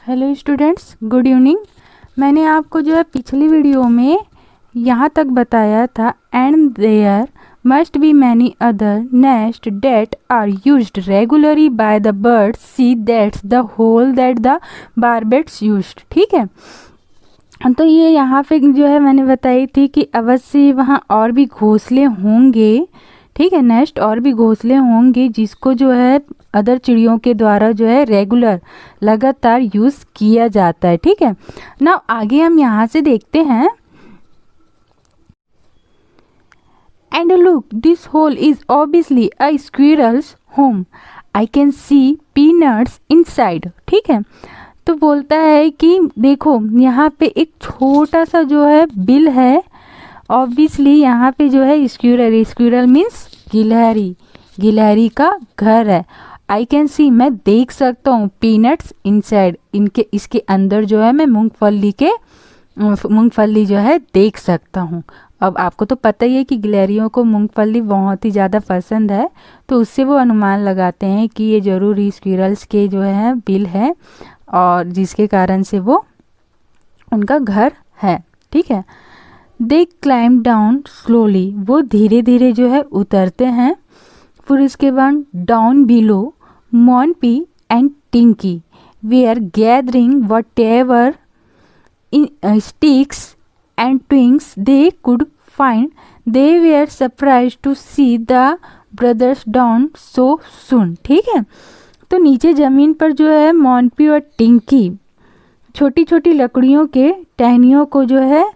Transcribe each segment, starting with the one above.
Hello students, good evening. मैंने आपको जो है पिछली वीडियो में यहाँ तक बताया था and there must be many other nest that are used regularly by the birds see that's the hole that the barbets used. ठीक है, तो ये यहाँ पे जो है मैंने बताई थी कि अवश्य वहाँ और भी घोंसले होंगे। ठीक है, नेस्ट और भी घोंसले होंगे जिसको जो है अदर चिड़ियों के द्वारा जो है रेगुलर लगातार यूज़ किया जाता है। ठीक है ना, आगे हम यहाँ से देखते हैं। And look, this hole is obviously a squirrel's home, I can see peanuts inside. ठीक है, तो बोलता है कि देखो यहाँ पे एक छोटा सा जो है बिल है, ऑब्वियसली यहाँ पे जो है स्क्विरल, स्क्विरल मीन्स गिलहरी, गिलहरी का घर है। आई कैन सी, मैं देख सकता हूँ, पीनट्स इनसाइड, इनके इसके अंदर जो है मैं मूंगफली जो है देख सकता हूँ। अब आपको तो पता ही है कि गिलहरियों को मूंगफली बहुत ही ज़्यादा पसंद है, तो उससे वो अनुमान लगाते हैं कि ये ज़रूर ही स्क्विरल्स के जो है बिल है और जिसके कारण से वो उनका घर है। ठीक है, दे क्लाइम डाउन स्लोली, वो धीरे धीरे जो है उतरते हैं। फिर इसके बाद down below Monpi and Tinki were gathering whatever sticks and twigs they could find. They were surprise to see the brothers down so soon. ठीक है, तो नीचे ज़मीन पर जो है मॉनपी और टिंकी छोटी छोटी लकड़ियों के टहनियों को जो है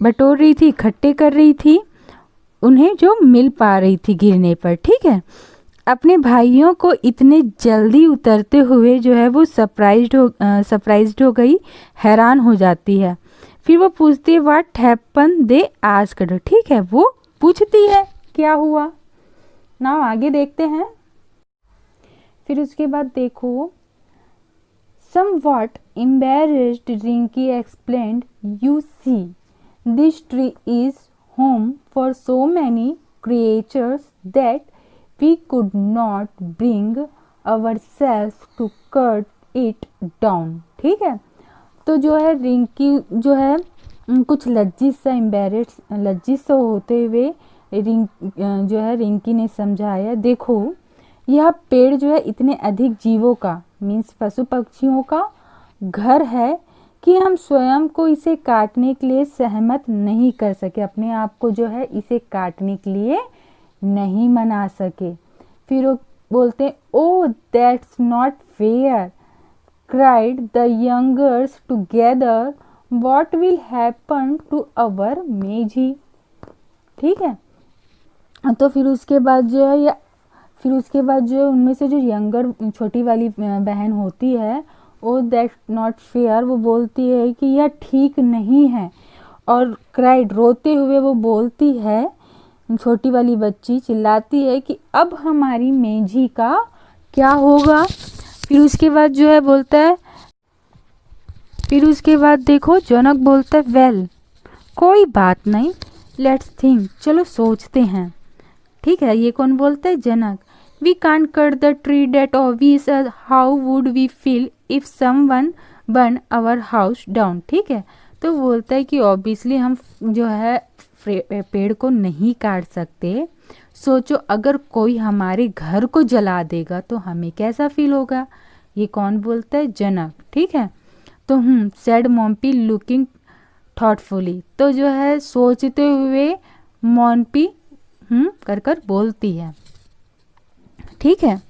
बटोर रही थी, इकट्ठे कर रही थी, उन्हें जो मिल पा रही थी गिरने पर। ठीक है, अपने भाइयों को इतने जल्दी उतरते हुए जो है वो सरप्राइज्ड हो गई, हैरान हो जाती है। फिर वो पूछती है व्हाट हैपन, दे आस्क्ड। ठीक है, वो पूछती है क्या हुआ ना, आगे देखते हैं। फिर उसके बाद देखो, somewhat embarrassed Rinky explained, you see, this tree is home for so many creatures that we could not bring ourselves to cut it down। ठीक है, तो जो है रिंकी जो है कुछ लज्जित सा होते हुए जो है रिंकी ने समझाया, देखो यह पेड़ जो है इतने अधिक जीवों का मीन्स पशु पक्षियों का घर है कि हम स्वयं को इसे काटने के लिए सहमत नहीं कर सके, अपने आप को जो है इसे काटने के लिए नहीं मना सके। फिर वो बोलते oh that's not fair, cried the youngers together, what will happen to our Maisie. ठीक है, तो फिर उसके बाद जो है उनमें से जो यंगर छोटी वाली बहन होती है, ओ दैट नॉट फेयर, वो बोलती है कि यह ठीक नहीं है। और क्राइड, रोते हुए वो बोलती है, छोटी वाली बच्ची चिल्लाती है कि अब हमारी मेजी का क्या होगा। फिर उसके बाद जो है बोलता है, फिर उसके बाद देखो जनक बोलता है वेल, कोई बात नहीं, लेट्स थिंक, चलो सोचते हैं। ठीक है, ये कौन बोलता है, Janak. We can't cut the tree that obvious, how would we feel if someone burn our house down. ठीक है, तो बोलता है कि ऑब्वियसली हम जो है पेड़ को नहीं काट सकते, सोचो अगर कोई हमारे घर को जला देगा तो हमें कैसा फील होगा। ये कौन बोलता है, जनक। ठीक है, तो सैड मॉम्पी लुकिंग थॉटफुली, तो जो है सोचते हुए मॉम्पी कर कर बोलती है। ठीक है,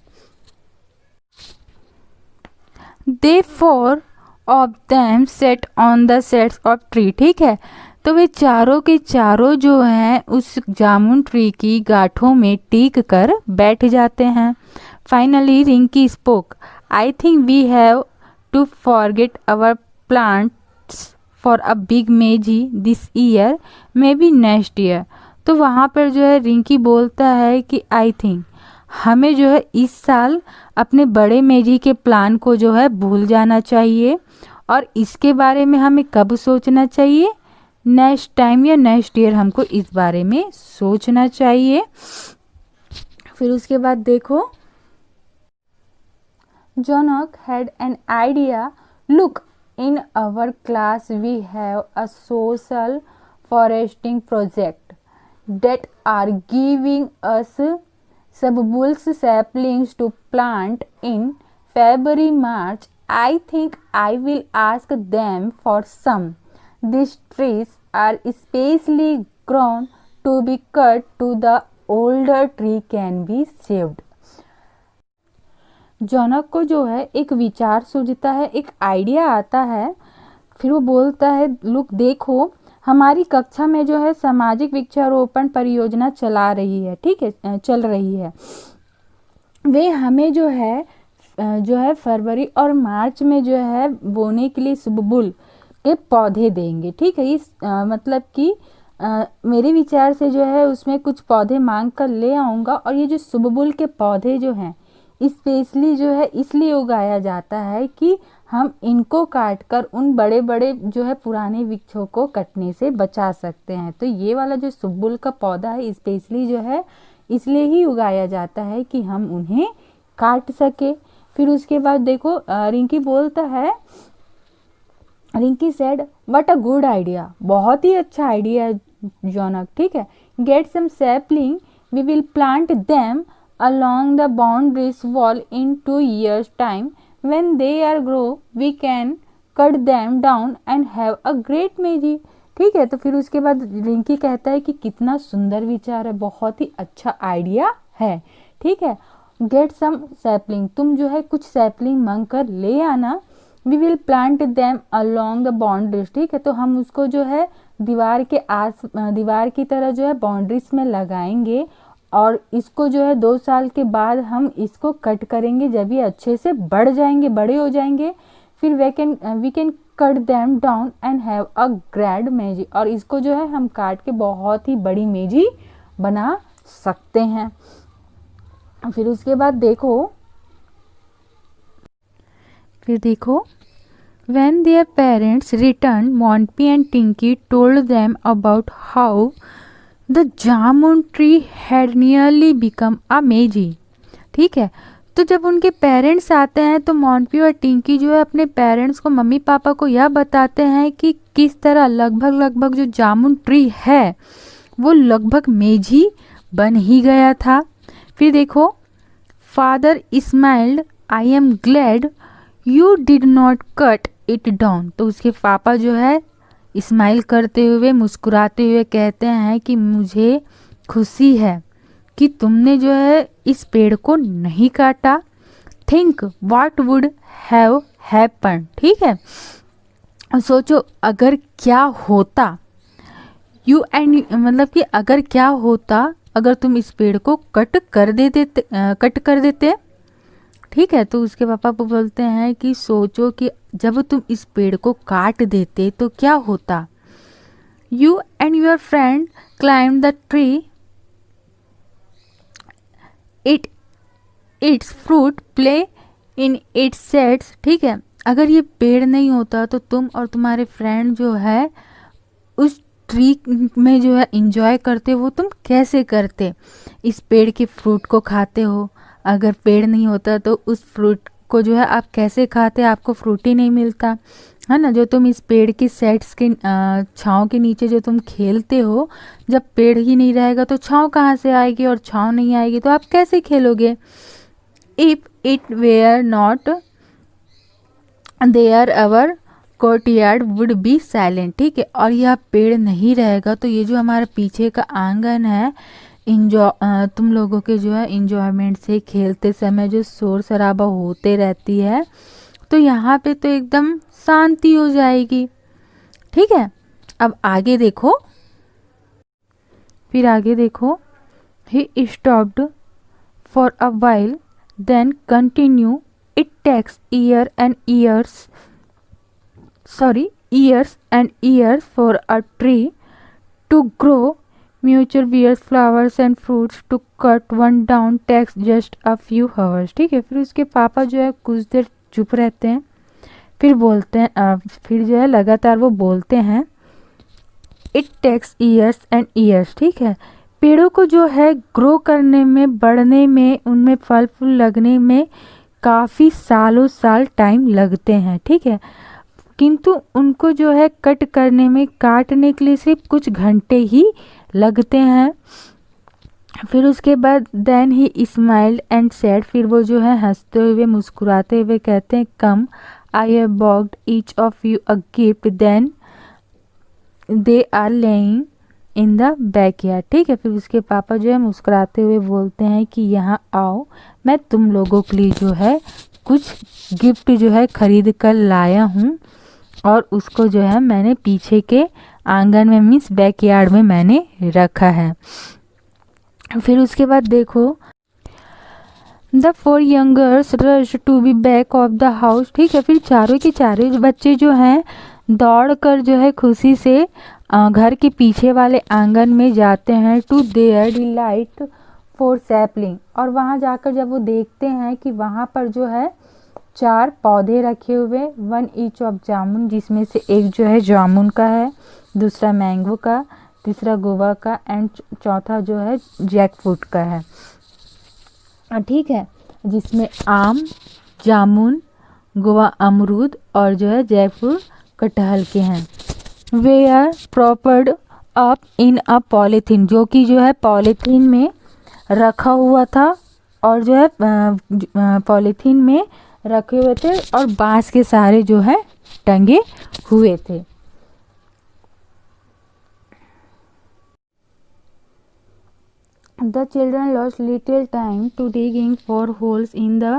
the four of them sat on the sets of tree. ठीक है, तो वे चारों के चारों जो हैं उस जामुन ट्री की गांठों में टीक कर बैठ जाते हैं। Finally Rinki spoke, I think we have to forget our plants for a big maize this year, maybe next year. तो वहाँ पर जो है रिंकी बोलता है कि आई थिंक, हमें जो है इस साल अपने बड़े मेजी के प्लान को जो है भूल जाना चाहिए, और इसके बारे में हमें कब सोचना चाहिए, नेक्स्ट टाइम या नेक्स्ट ईयर हमको इस बारे में सोचना चाहिए। फिर उसके बाद देखो, Janak had an idea Look, in our class we have a social foresting project that are giving us subbulls saplings to plant in February March. I think I will ask them for some. These trees are especially grown to be cut to the older tree can be saved. जनक को जो है एक विचार सूझता है, एक idea आता है। फिर वो बोलता है, लुक देखो, हमारी कक्षा में जो है सामाजिक वृक्षारोपण परियोजना चला रही है, ठीक है, चल रही है। वे हमें जो है फरवरी और मार्च में जो है बोने के लिए सुबुल के पौधे देंगे, ठीक है। इस मतलब कि मेरे विचार से जो है उसमें कुछ पौधे मांग कर ले आऊँगा। और ये जो सुबुल के पौधे जो हैं स्पेशली जो है इसलिए उगाया जाता है कि हम इनको काट कर उन बड़े बड़े जो है पुराने वृक्षों को कटने से बचा सकते हैं। तो ये वाला जो सुबुल का पौधा है स्पेशली जो है इसलिए ही उगाया जाता है कि हम उन्हें काट सके। फिर उसके बाद देखो रिंकी बोलता है, Rinki said what a good idea, बहुत ही अच्छा आइडिया है जॉनक, ठीक है। Get some sapling, we will plant them along the boundaries wall in 2 years time. When they are grow we can cut them down and have a great magic, ठीक है। तो फिर उसके बाद रिंकी कहता है कि कितना सुंदर विचार है, बहुत ही अच्छा आइडिया है, ठीक है। गेट सम सैपलिंग, तुम जो है कुछ सैपलिंग मांग कर ले आना। We will plant them along the boundaries, ठीक है। तो हम उसको जो है दीवार की तरह जो है बाउंड्रीज में लगाएंगे और इसको जो है 2 साल के बाद हम इसको कट करेंगे जब ये अच्छे से बढ़ जाएंगे, बड़े हो जाएंगे। फिर we can cut them down and have a grand Maisie, और इसको जो है हम काट के बहुत ही बड़ी मेजी बना सकते हैं। फिर उसके बाद देखो when their parents returned, Montpy and Tinky told them about how the jamun tree had nearly become a मेजी, ठीक है। तो जब उनके पेरेंट्स आते हैं तो मोंटपी और टिंकी जो है अपने पेरेंट्स को, मम्मी पापा को यह बताते हैं कि किस तरह लगभग जो जामुन ट्री है वो लगभग मेजी बन ही गया था। फिर देखो, father smiled, I am glad you did not cut it down. तो उसके पापा जो है स्माइल करते हुए, मुस्कुराते हुए कहते हैं कि मुझे खुशी है कि तुमने जो है इस पेड़ को नहीं काटा। Think what would have happen, ठीक है। सोचो अगर क्या होता, यू एंड मतलब कि अगर क्या होता अगर तुम इस पेड़ को कट कर देते, ठीक है। तो उसके पापा बोलते हैं कि सोचो कि जब तुम इस पेड़ को काट देते तो क्या होता। You and your friend climb the tree, its fruit play in its shades, ठीक है। अगर ये पेड़ नहीं होता तो तुम और तुम्हारे फ्रेंड जो है उस ट्री में जो है इंजॉय करते, वो तुम कैसे करते, इस पेड़ के फ्रूट को खाते हो। अगर पेड़ नहीं होता तो उस फ्रूट को जो है आप कैसे खाते, आपको फ्रूट ही नहीं मिलता, है ना। जो तुम इस पेड़ की सेट्स के छाँव के नीचे जो तुम खेलते हो, जब पेड़ ही नहीं रहेगा तो छाँव कहाँ से आएगी, और छाँव नहीं आएगी तो आप कैसे खेलोगे। If it were not there our courtyard would be silent, ठीक है। और यह पेड़ नहीं रहेगा तो ये जो हमारा पीछे का आंगन है, तुम लोगों के जो है इंजॉयमेंट से खेलते समय जो शोर शराबा होते रहती है, तो यहाँ पे तो एकदम शांति हो जाएगी, ठीक है। अब आगे देखो, फिर आगे देखो, he stopped for a while then continue, it takes years and years for a tree to grow mature bears, flowers and fruits. To cut one down takes just a few hours, ठीक है। फिर उसके पापा जो है कुछ देर चुप रहते हैं, फिर बोलते हैं, फिर जो है लगातार वो बोलते हैं, it takes years and years, ठीक है। पेड़ों को जो है ग्रो करने में, बढ़ने में, उनमें फल फूल लगने में काफ़ी सालों साल टाइम लगते हैं, ठीक है, किंतु उनको जो है कट करने में, काटने के लिए सिर्फ कुछ घंटे ही लगते हैं। फिर उसके बाद then he smiled and said, फिर वो जो है हंसते हुए मुस्कुराते हुए कहते हैं, come I have bought each of you a gift then they are lying in the backyard, ठीक है। फिर उसके पापा जो है मुस्कुराते हुए बोलते हैं कि यहाँ आओ, मैं तुम लोगों के लिए जो है कुछ गिफ्ट जो है खरीद कर लाया हूँ, और उसको जो है मैंने पीछे के आंगन में, मीन्स बैकयार्ड में मैंने रखा है। फिर उसके बाद देखो, the 4 youngers rush to be back of the house, ठीक है। फिर चारों के चारों बच्चे जो हैं दौड़ कर जो है खुशी से घर के पीछे वाले आंगन में जाते हैं, to their delight for sapling, और वहाँ जाकर जब वो देखते हैं कि वहाँ पर जो है 4 पौधे रखे हुए, 1 ईच ऑफ जामुन, जिसमें से एक जो है जामुन का है, दूसरा मैंगो का, तीसरा गोवा का, एंड चौथा जो है जैकफ्रूट का है, ठीक है, जिसमें आम, जामुन, गोवा अमरूद और जो है जयपुर कटहल के हैं। They are propped up in a polythene, जो कि जो है पॉलीथीन में रखा हुआ था, और जो है पॉलीथीन में रखे हुए थे और बांस के सहारे जो है टंगे हुए थे। The children lost little time to digging 4 holes in the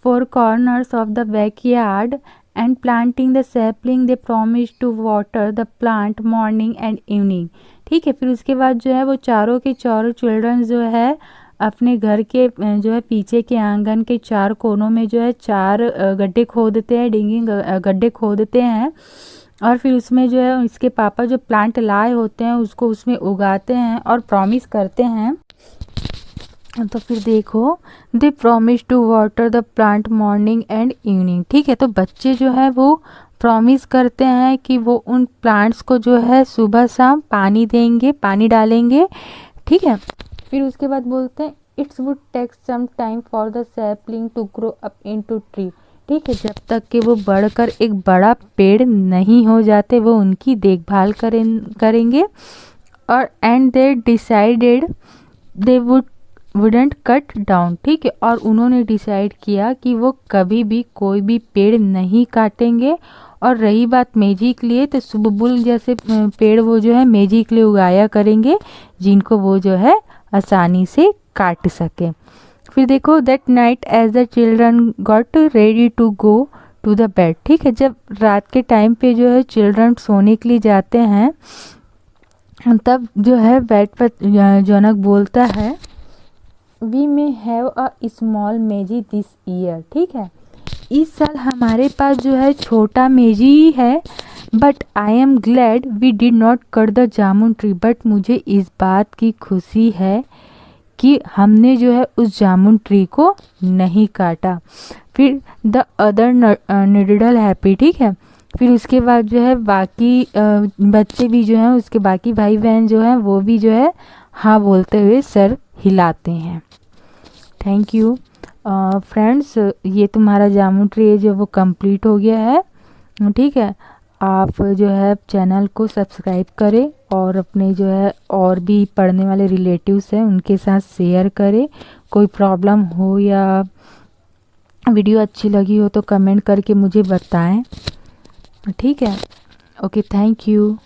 4 corners of the backyard and planting the sapling. They promised to water the plant morning and evening, ठीक है। फिर उसके बाद जो है वो चारों के चारों चिल्ड्रन जो है अपने घर के जो है पीछे के आंगन के 4 कोनों में जो है 4 गड्ढे खोदते हैं, डिगिंग गड्ढे खोदते हैं, और फिर उसमें जो है इसके पापा जो प्लांट लाए होते हैं उसको उसमें उगाते हैं और प्रॉमिस करते हैं। तो फिर देखो, they promise to water the plant morning and evening, ठीक है। तो बच्चे जो है वो प्रॉमिस करते हैं कि वो उन प्लांट्स को जो है सुबह शाम पानी देंगे, पानी डालेंगे, ठीक है। फिर उसके बाद बोलते हैं, it's would take some time for the sapling to grow up into tree, ठीक है, जब तक कि वो बढ़कर एक बड़ा पेड़ नहीं हो जाते वो उनकी देखभाल करेंगे। और and they decided they wouldn't cut down, ठीक है, और उन्होंने डिसाइड किया कि वो कभी भी कोई भी पेड़ नहीं काटेंगे। और रही बात मेजी के लिए, तो सुबुल जैसे पेड़ वो जो है मेजी के लिए उगाया करेंगे, जिनको वो जो है आसानी से काट सके। फिर देखो, that night as the children got ready to go to the bed, ठीक है, जब रात के टाइम पे जो है चिल्ड्रन सोने के लिए जाते हैं, तब जो है बेड पर जनक बोलता है, we may have a small maize this year, ठीक है, इस साल हमारे पास जो है छोटा मेजी ही है, but I am glad we did not cut the jamun tree, but मुझे इस बात की खुशी है कि हमने जो है उस जामुन ट्री को नहीं काटा। फिर द अदर निडल हैप्पी, ठीक है, फिर उसके बाद जो है बाकी बच्चे भी जो हैं, उसके बाकी भाई बहन जो हैं वो भी जो है हाँ बोलते हुए सर हिलाते हैं। थैंक यू फ्रेंड्स, ये तुम्हारा जामुन ट्री जो वो कंप्लीट हो गया है, ठीक है। आप जो है चैनल को सब्सक्राइब करें और अपने जो है और भी पढ़ने वाले रिलेटिव्स हैं उनके साथ शेयर करें। कोई प्रॉब्लम हो या वीडियो अच्छी लगी हो तो कमेंट करके मुझे बताएं, ठीक है। Okay, thank you.